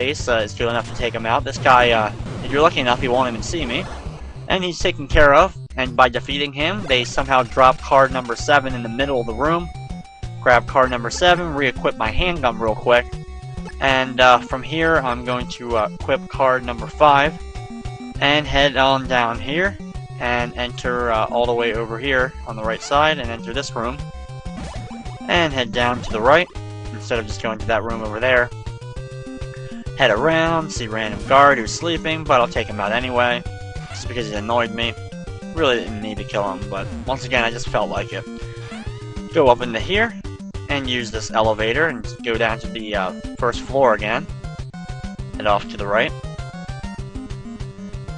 base is good enough to take him out. This guy, if you're lucky enough, he won't even see me. And he's taken care of, and by defeating him, they somehow drop card number 7 in the middle of the room. Grab card number 7, re-equip my handgun real quick, and from here I'm going to equip card number 5, and head on down here, and enter all the way over here on the right side, and enter this room, and head down to the right, instead of just going to that room over there. Head around, see random guard who's sleeping, but I'll take him out anyway, just because he annoyed me. Really didn't need to kill him, but once again I just felt like it. Go up into here, and use this elevator, and go down to the first floor again. Head off to the right.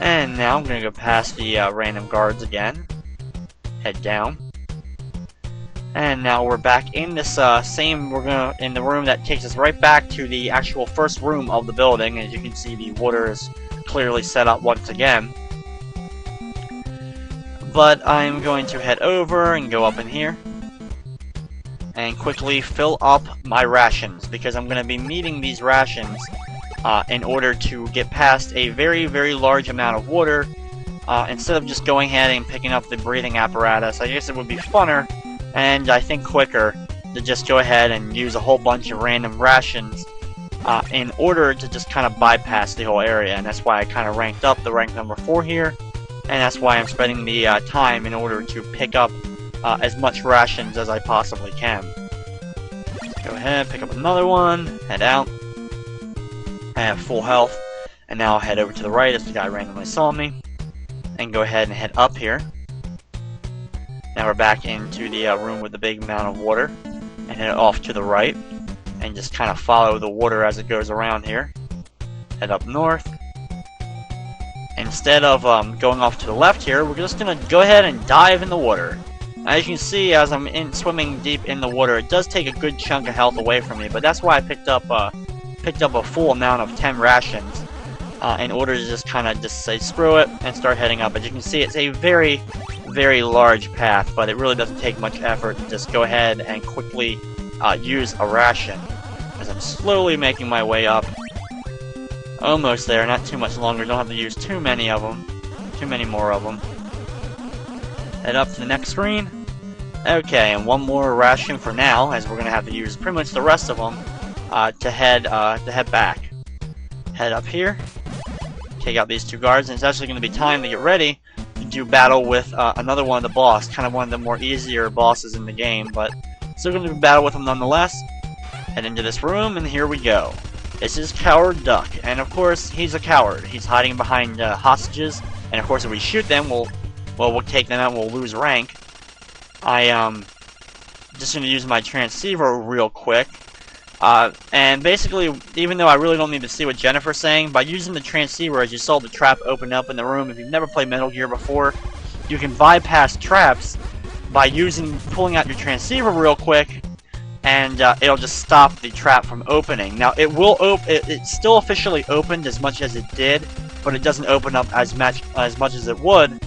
And now I'm going to go past the random guards again. Head down. And now we're back in this in the room that takes us right back to the actual first room of the building. As you can see, the water is clearly set up once again. But I'm going to head over and go up in here and quickly fill up my rations, because I'm going to be needing these rations in order to get past a very, very large amount of water. Instead of just going ahead and picking up the breathing apparatus, I guess it would be funner, and I think quicker, to just go ahead and use a whole bunch of random rations in order to just kind of bypass the whole area. And that's why I kind of ranked up the rank number 4 here, and that's why I'm spending the time in order to pick up as much rations as I possibly can. Go ahead, pick up another one, head out. I have full health, and now I'll head over to the right as the guy randomly saw me, and go ahead and head up here. Now we're back into the room with the big amount of water, and head off to the right, and just kind of follow the water as it goes around here. Head up north. Instead of going off to the left here, we're just going to go ahead and dive in the water. As you can see, as I'm swimming deep in the water, it does take a good chunk of health away from me, but that's why I picked up a full amount of 10 rations in order to just kind of just say screw it and start heading up. As you can see, it's a very, very large path, but it really doesn't take much effort to just go ahead and quickly use a ration. As I'm slowly making my way up, almost there, not too much longer, don't have to use too many of them, too many more of them. Head up to the next screen. Okay, and one more ration for now, as we're going to have to use pretty much the rest of them to head back. Head up here, take out these 2 guards, and it's actually going to be time to get ready to do battle with another one of the boss, kind of one of the more easier bosses in the game, but still going to do battle with him nonetheless. Head into this room, and here we go. This is Coward Duck, and of course he's a coward. He's hiding behind hostages, and of course if we shoot them, we'll take them out and we'll lose rank. I'm just going to use my transceiver real quick. And basically, even though I really don't need to see what Jennifer's saying, by using the transceiver, as you saw the trap open up in the room, if you've never played Metal Gear before, you can bypass traps by pulling out your transceiver real quick, and it'll just stop the trap from opening. Now, it's still officially opened as much as it did, but it doesn't open up as much as it would.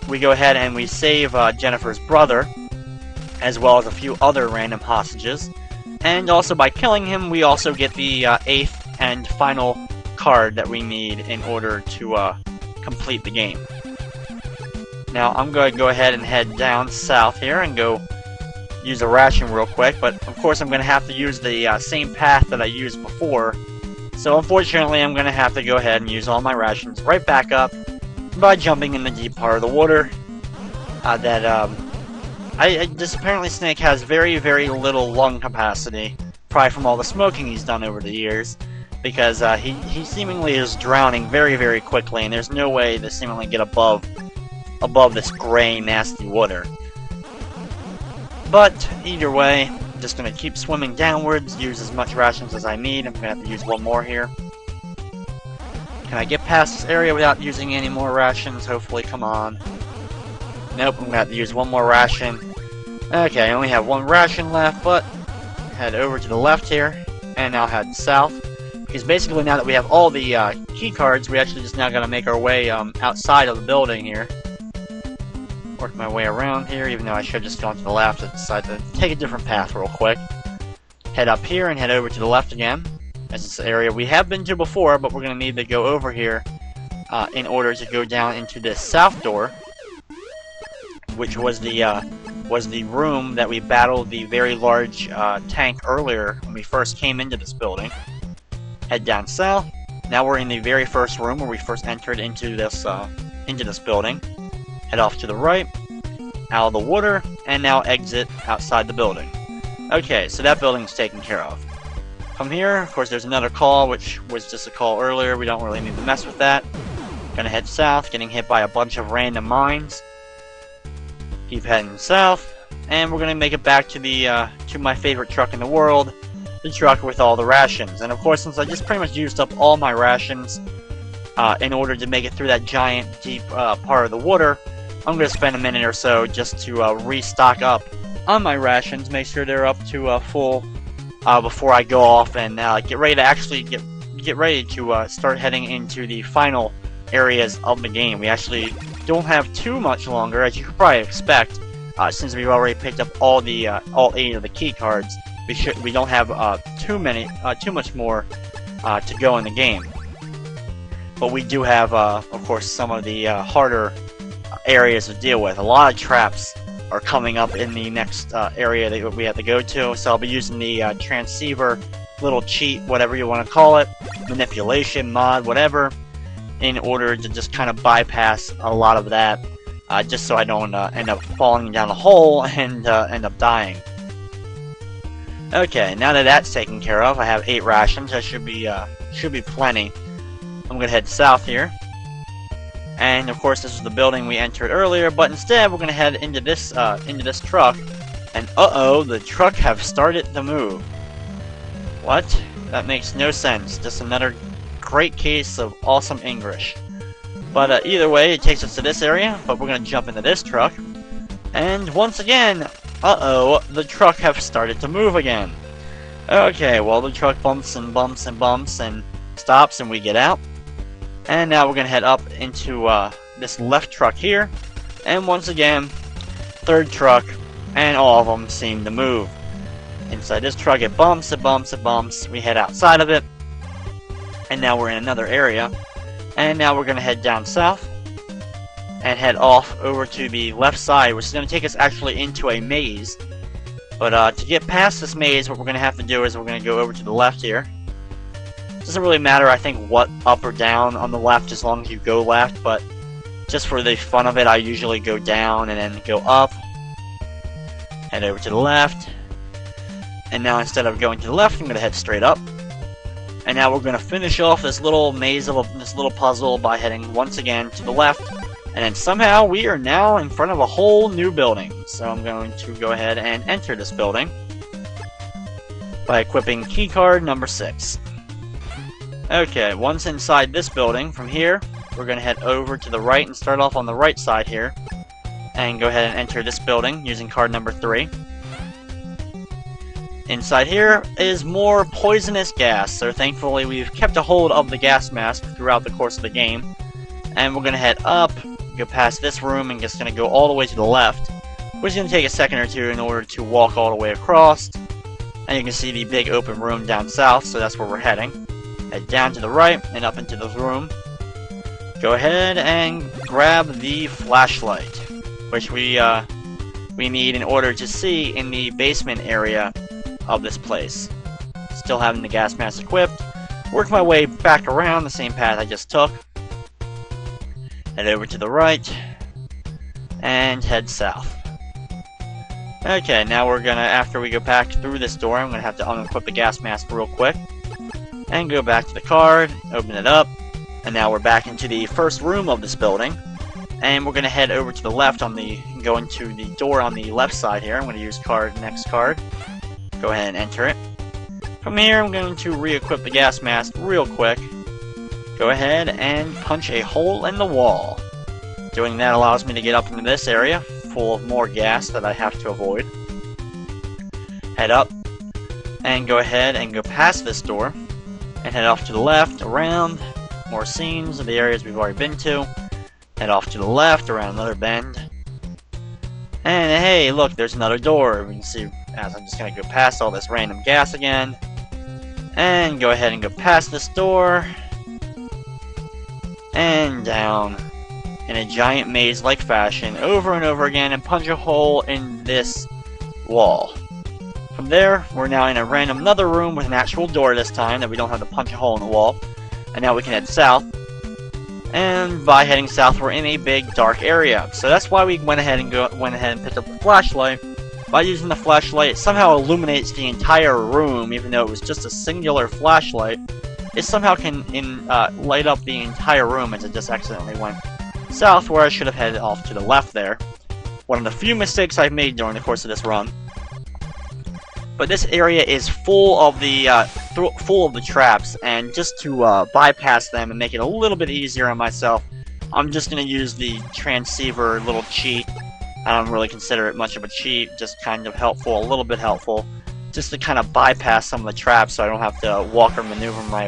We go ahead and we save Jennifer's brother, as well as a few other random hostages. And also by killing him, we also get the 8th and final card that we need in order to complete the game. Now I'm going to go ahead and head down south here and go use a ration real quick, but of course I'm going to have to use the same path that I used before. So unfortunately I'm going to have to go ahead and use all my rations right back up by jumping in the deep part of the water. This apparently Snake has very, very little lung capacity, probably from all the smoking he's done over the years, because he seemingly is drowning very, very quickly, and there's no way to seemingly get above this gray, nasty water. But either way, I'm just going to keep swimming downwards, use as much rations as I need. I'm going to have to use one more here. Can I get past this area without using any more rations? Hopefully, come on. Nope, I'm going to have to use one more ration. Okay, I only have one ration left, but head over to the left here, and now head south. Because basically now that we have all the key cards, we actually just now got to make our way outside of the building here. Work my way around here, even though I should have just gone to the left. I decided to take a different path real quick. Head up here and head over to the left again. As this area we have been to before, but we're going to need to go over here in order to go down into this south door, which was the room that we battled the very large tank earlier when we first came into this building. Head down south. Now we're in the very first room where we first entered into this building. Head off to the right, out of the water, and now exit outside the building. Okay, so that building's taken care of. From here, of course, there's another call, which was just a call earlier. We don't really need to mess with that. Gonna head south, getting hit by a bunch of random mines. Keep heading south, and we're gonna make it back to the to my favorite truck in the world, the truck with all the rations. And of course, since I just pretty much used up all my rations in order to make it through that giant deep part of the water, I'm gonna spend a minute or so just to restock up on my rations, make sure they're up to full before I go off and get ready to actually get ready to start heading into the final areas of the game. We actually don't have too much longer, as you could probably expect, since we've already picked up all 8 of the key cards. We don't have too much more to go in the game. But we do have, of course, some of the harder areas to deal with. A lot of traps are coming up in the next area that we have to go to, so I'll be using the transceiver little cheat, whatever you want to call it, manipulation, mod, whatever, in order to just kind of bypass a lot of that, just so I don't end up falling down a hole and end up dying. Okay, now that that's taken care of, I have 8 rations. That should be plenty. I'm gonna head south here. And of course, this is the building we entered earlier, but instead we're gonna head into this truck. And uh-oh, the truck have started to move. What? That makes no sense. Just another great case of awesome English. But either way, it takes us to this area. But we're gonna jump into this truck. And once again, uh-oh, the truck have started to move again. Okay, well, the truck bumps and bumps and bumps and stops, and we get out. And now we're gonna head up into this left truck here, and once again, third truck, and all of them seem to move. Inside this truck, it bumps, it bumps, it bumps. We head outside of it, and now we're in another area. And now we're gonna head down south and head off over to the left side, which is gonna take us actually into a maze. But to get past this maze, what we're gonna have to do is we're gonna go over to the left here. Doesn't really matter, I think, what up or down on the left, as long as you go left, but just for the fun of it, I usually go down and then go up. Head over to the left. And now instead of going to the left, I'm going to head straight up. And now we're going to finish off this little maze of this little puzzle by heading once again to the left. And then somehow we are now in front of a whole new building. So I'm going to go ahead and enter this building by equipping keycard number 6. Okay, once inside this building, from here, we're going to head over to the right and start off on the right side here. And go ahead and enter this building using card number 3. Inside here is more poisonous gas, so thankfully we've kept a hold of the gas mask throughout the course of the game. And we're going to head up, go past this room, and just going to go all the way to the left, which is going to take a second or two in order to walk all the way across. And you can see the big open room down south, so that's where we're heading. Head down to the right and up into this room. Go ahead and grab the flashlight, which we need in order to see in the basement area of this place. Still having the gas mask equipped. Work my way back around the same path I just took. Head over to the right and head south. Okay, now we're gonna, after we go back through this door, I'm gonna have to unequip the gas mask real quick. And go back to the card, open it up, and now we're back into the first room of this building. And we're going to head over to the left go into the door on the left side here. I'm going to use next card. Go ahead and enter it. From here, I'm going to re-equip the gas mask real quick. Go ahead and punch a hole in the wall. Doing that allows me to get up into this area, full of more gas that I have to avoid. Head up, and go ahead and go past this door. And head off to the left, around, more scenes of the areas we've already been to. Head off to the left, around another bend. And hey, look, there's another door. We can see, as I'm just going to go past all this random gas again. And go ahead and go past this door. And down in a giant maze-like fashion, over and over again, and punch a hole in this wall. From there, we're now in a random another room with an actual door this time, that we don't have to punch a hole in the wall. And now we can head south. And by heading south, we're in a big dark area. So that's why we went ahead and picked up the flashlight. By using the flashlight, it somehow illuminates the entire room, even though it was just a singular flashlight. It somehow can light up the entire room, as it just accidentally went south, where I should have headed off to the left there. One of the few mistakes I've made during the course of this run. But this area is full of the traps, and just to bypass them and make it a little bit easier on myself, I'm just going to use the transceiver little cheat. I don't really consider it much of a cheat, just kind of helpful, a little bit helpful, just to kind of bypass some of the traps so I don't have to walk or maneuver my